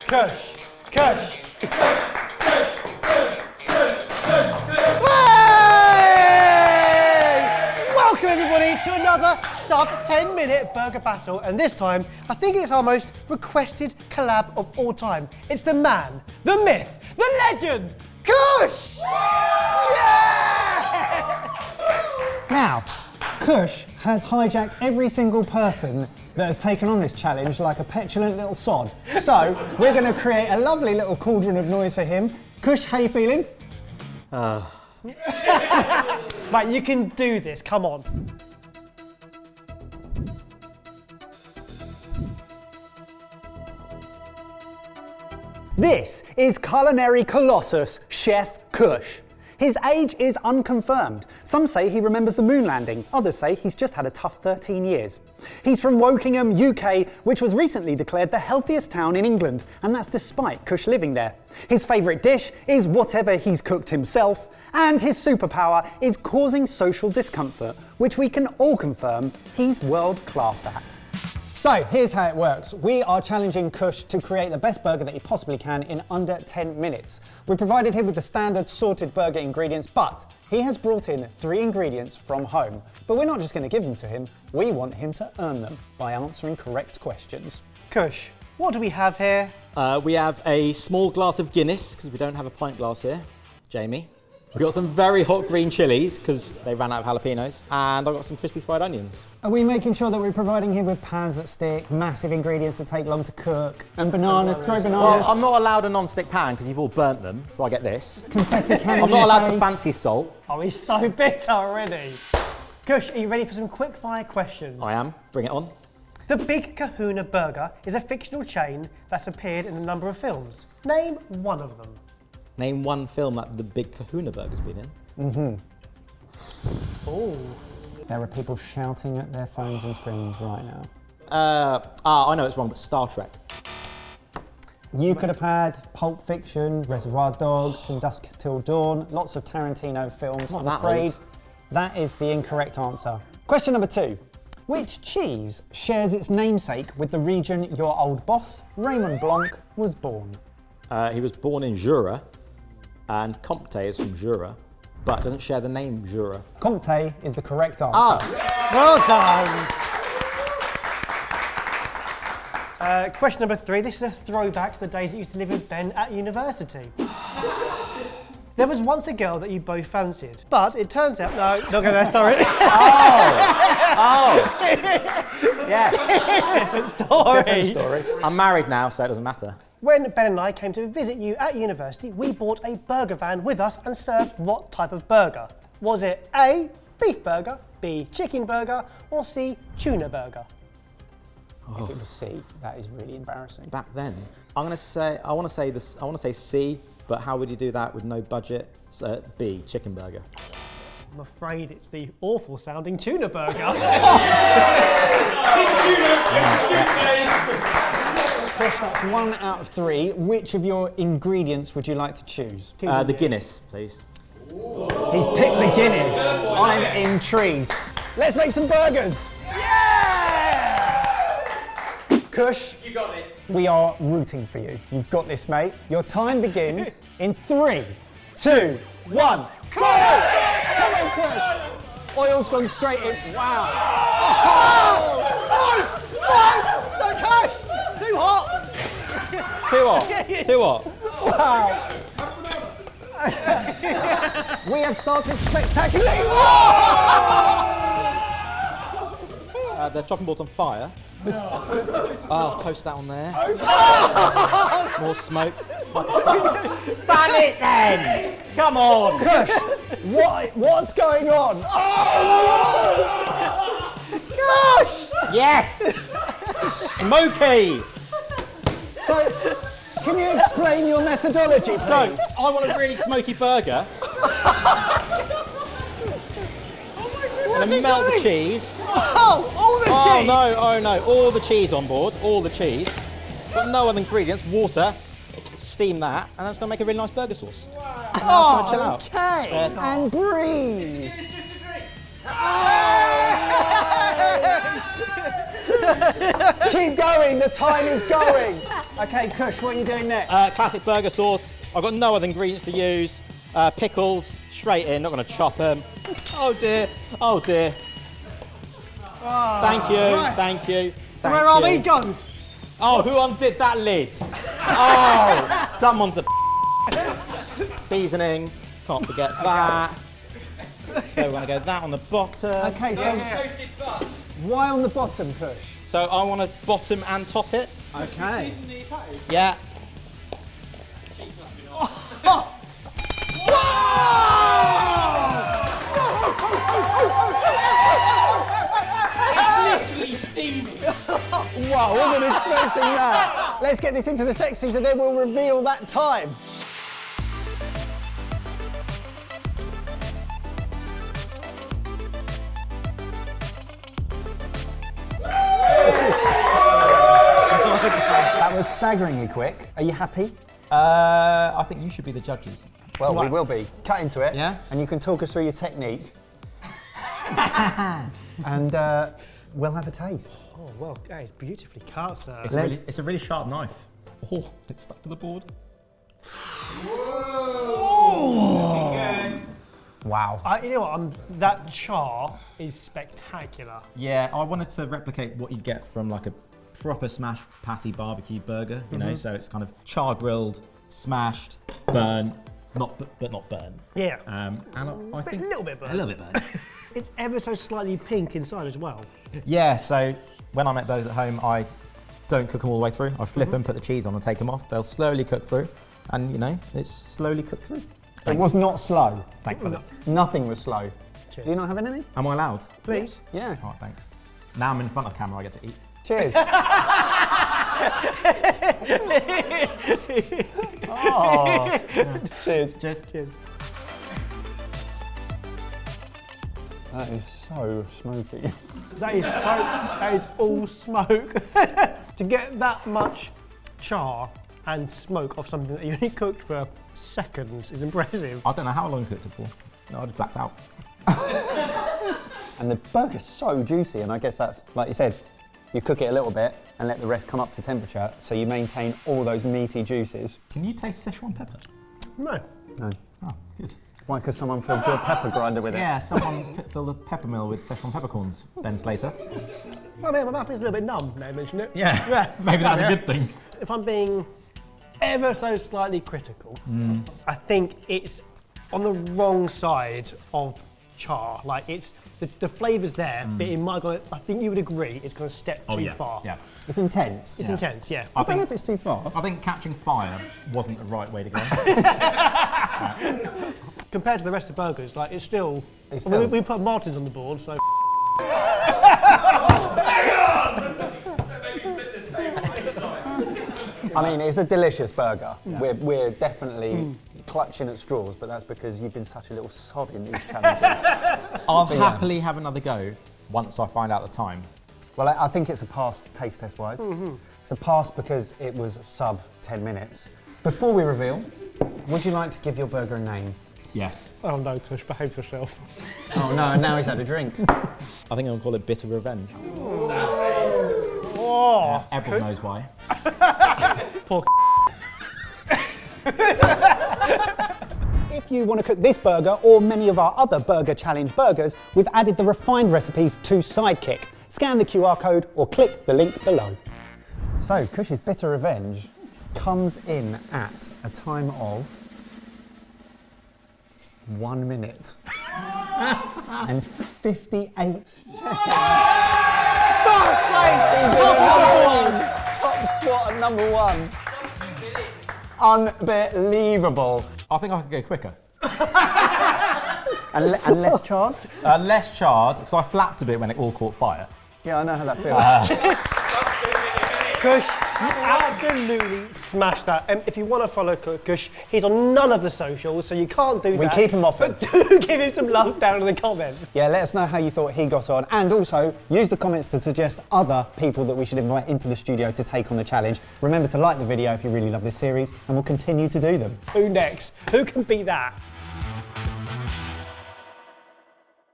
Kush. Kush. Welcome everybody to another sub-10 minute burger battle, and this time I think it's our most requested collab of all time. It's the man, the myth, the legend, Kush! Yeah! Now, Kush has hijacked every single person that has taken on this challenge like a petulant little sod. So, we're going to create a lovely little cauldron of noise for him. Kush, how you feeling? Right, you can do this, come on. This is culinary colossus, Chef Kush. His age is unconfirmed. Some say he remembers the moon landing, others say he's just had a tough 13 years. He's from Wokingham, UK, which was recently declared the healthiest town in England, and that's despite Kush living there. His favourite dish is whatever he's cooked himself, and his superpower is causing social discomfort, which we can all confirm he's world class at. So here's how it works. We are challenging Kush to create the best burger that he possibly can in under 10 minutes. We provided him with the standard sorted burger ingredients, but he has brought in 3 ingredients from home. But we're not just going to give them to him, we want him to earn them by answering correct questions. Kush, what do we have here? We have a small glass of Guinness, because we don't have a pint glass here, Jamie. We've got some very hot green chilies, because they ran out of jalapenos. And I've got some crispy fried onions. Are we making sure that we're providing him with pans that stick, massive ingredients that take long to cook, and bananas, throw bananas? Well, I'm not allowed a non-stick pan, because you've all burnt them, so I get this. Confetti cannon. I'm not allowed the fancy salt. Oh, he's so bitter already. Kush, are you ready for some quick fire questions? I am. Bring it on. The Big Kahuna Burger is a fictional chain that's appeared in a number of films. Name one of them. Name one film that the Big Kahuna Burger's been in. Oh. There are people shouting at their phones and screens right now. I know it's wrong, but Star Trek. You could have had Pulp Fiction, Reservoir Dogs, From Dusk Till Dawn, lots of Tarantino films. Not I'm that afraid old. that is the incorrect answer. Question number 2. Which cheese shares its namesake with the region your old boss, Raymond Blanc, was born? He was born in Jura, and Comte is from Jura, but doesn't share the name Jura. Comte is the correct answer. Well done. Question number 3. This is a throwback to the days that you used to live with Ben at university. There was once a girl that you both fancied, but it turns out, no, not going there, sorry. Yeah. Different story. I'm married now, so it doesn't matter. When Ben and I came to visit you at university, we bought a burger van with us and served what type of burger? Was it A, beef burger, B, chicken burger, or C, tuna burger? If it was C, that is really embarrassing. Back then, I want to say C, but how would you do that with no budget? So B, chicken burger. I'm afraid it's the awful sounding tuna burger. Kush, that's 1 out of 3. Which of your ingredients would you like to choose? The Guinness, please. He's picked the Guinness. I'm intrigued. Let's make some burgers. Yeah! Kush, you got this. We are rooting for you. You've got this, mate. Your time begins in 3, 2, 1. Come on, Kush. Oil's gone straight in. Wow. No, Kush! Too hot! Too hot? Too hot? Wow. We have started spectacularly. The chopping board's on fire. Oh, toast that on there. More smoke. Fan it then! Come on! Kush, what's going on? Gosh! Yes! Smoky! So, can you explain your methodology, please? So, I want a really smoky burger. And then melt the cheese. Oh, all the cheese! Oh no, all the cheese on board, all the cheese. Got no other ingredients, water, steam that, and that's gonna make a really nice burger sauce. Wow. And now it's gonna chill out. Okay, and breathe. It's just a drink. Keep going, the time is going. Okay, Kush, what are you doing next? Classic burger sauce. I've got no other ingredients to use. Pickles, straight in, not going to chop them. Oh dear, oh dear. Oh, thank you, right. thank you. So where are we? Go. Oh, who undid that lid? Oh, someone's a seasoning. Can't forget that. So we're going to go that on the bottom. Okay, so why on the bottom, Kush? So I want to bottom and top it. Okay. Yeah. It's literally steaming. Wow, wasn't expecting that. Let's get this into the sexies and then we'll reveal that time. That was staggeringly quick. Are you happy? I think you should be the judges. Well, we will be. Cut into it. Yeah. And you can talk us through your technique. And we'll have a taste. Oh, well, that is beautifully cut, sir. It's a really sharp knife. Oh, it's stuck to the board. Wow. You know what? That char is spectacular. Yeah, I wanted to replicate what you'd get from like a proper smashed patty barbecue burger, you know, so it's kind of char grilled, smashed, burnt, but not burnt. Yeah. And I think a little bit burnt. A little bit burnt. It's ever so slightly pink inside as well. Yeah, so when I make burgers at home, I don't cook them all the way through. I flip them, put the cheese on and take them off. They'll slowly cook through. And, you know, it's slowly cooked through. It was not slow. Thankfully. Nothing was slow. Cheers. Are you not having any? Am I allowed? Please. Yeah. All right, thanks. Now I'm in front of camera, I get to eat. Cheers. Oh. Cheers. Cheers. Cheers. That is so smoky. That is all smoke. To get that much char and smoke off something that you only cooked for seconds is impressive. I don't know how long I cooked it for. No, I just blacked out. And the burger's so juicy, and I guess that's, like you said, you cook it a little bit and let the rest come up to temperature, so you maintain all those meaty juices. Can you taste Szechuan pepper? No. No. Oh, good. Why? Because someone filled your pepper grinder with it? Yeah, someone filled a pepper mill with Szechuan peppercorns, Ben Slater. Well, my mouth is a little bit numb now you mention it. Yeah, maybe that's a good thing. If I'm being ever so slightly critical, I think it's on the wrong side of char. Like, it's the flavour's there, but it might go. I think you would agree it's going to step too far. Yeah. It's intense. It's intense, yeah. I don't know if it's too far. I think catching fire wasn't the right way to go. Compared to the rest of the burgers, like it's still. It's I mean, still- we put Martins on the board, so. I mean, it's a delicious burger. Yeah. We're definitely clutching at straws, but that's because you've been such a little sod in these challenges. I'll happily have another go once I find out the time. Well, I think it's a pass taste test wise. It's a pass because it was sub 10 minutes. Before we reveal, would you like to give your burger a name? Yes. Oh no, Kush, behave yourself. Oh no, now he's had a drink. I think I'm going to call it Bitter Revenge. Oh, Everyone knows why. poor. If you want to cook this burger or many of our other Burger Challenge burgers, we've added the refined recipes to Sidekick. Scan the QR code or click the link below. So, Kush's Bitter Revenge comes in at a time of 1 minute and 58 seconds. First place! He's in at number one. Top spot at number one. Unbelievable. I think I could go quicker. And less charred? Less charred, because I flapped a bit when it all caught fire. Yeah, I know how that feels. Kush, you absolutely smashed that. If you want to follow Kush, he's on none of the socials, so you can't do that. We keep him off But it. do give him some love down in the comments. Yeah, let us know how you thought he got on, and also use the comments to suggest other people that we should invite into the studio to take on the challenge. Remember to like the video if you really love this series, and we'll continue to do them. Who next? Who can beat that?